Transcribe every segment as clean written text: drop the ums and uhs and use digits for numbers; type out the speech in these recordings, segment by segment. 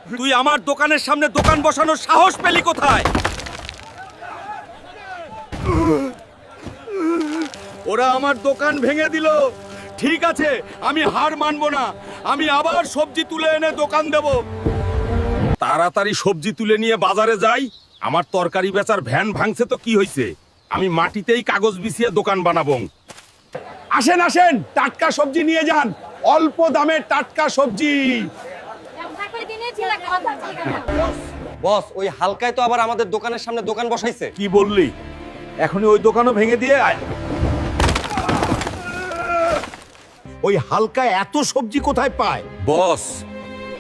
তুই আমার দোকানের সামনে দোকান বসানোর সাহস পেলি কোথায়? ওরা আমার দোকান ভেঙে দিল। ঠিক আছে, আমি হার মানবো না। আমি আবার সবজি তুলে এনে দোকান দেব। তাড়াতাড়ি সবজি তুলে নিয়ে বাজারে যাই। আমার তরকারি বেচার ভ্যান ভাঙছে তো কি হয়েছে? আমি মাটিতেই কাগজ বিছিয়ে দোকান বানাবো। আসেন আসেন, টাটকা সবজি নিয়ে যান। অল্প দামে টাটকা সবজি। বস, ওই হালকায় তো আবার আমাদের দোকানের সামনে দোকান বসাইছে। কি বললি? এখনই ওই দোকানও ভেঙে দিয়ে আয়। ওই হালকা এত সবজি কোথায় পায়? বস,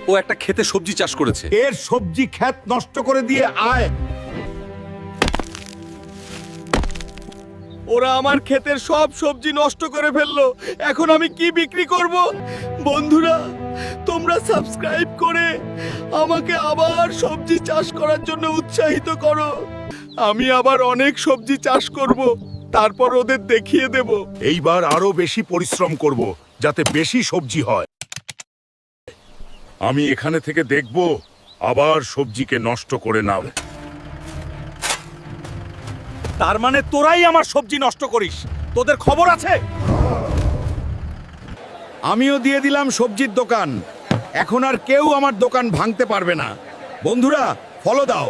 ও একটা ক্ষেতে সবজি চাষ করেছে। এর সবজি ক্ষেত নষ্ট করে দিয়ে আয়। ওরা আমার ক্ষেতের সব সবজি নষ্ট করে ফেললো। এখন আমি কি বিক্রি করব? বন্ধুরা, তোমরা সাবস্ক্রাইব করে আমাকে আবার সবজি চাষ করার জন্য উৎসাহিত করো। আমি আবার অনেক সবজি চাষ করব, তারপর ওদের দেখিয়ে দেব। এইবার আরো বেশি পরিশ্রম করব, যাতে বেশি সবজি হয়। আমি এখানে থেকে দেখব আবার সবজিকে নষ্ট করে নাও। তার মানে তোরাই আমার সবজি নষ্ট করিস? তোদের খবর আছে? আমিও দিয়ে দিলাম সবজির দোকান। এখন আর কেউ আমার দোকান ভাঙতে পারবে না। বন্ধুরা, ফলো দাও।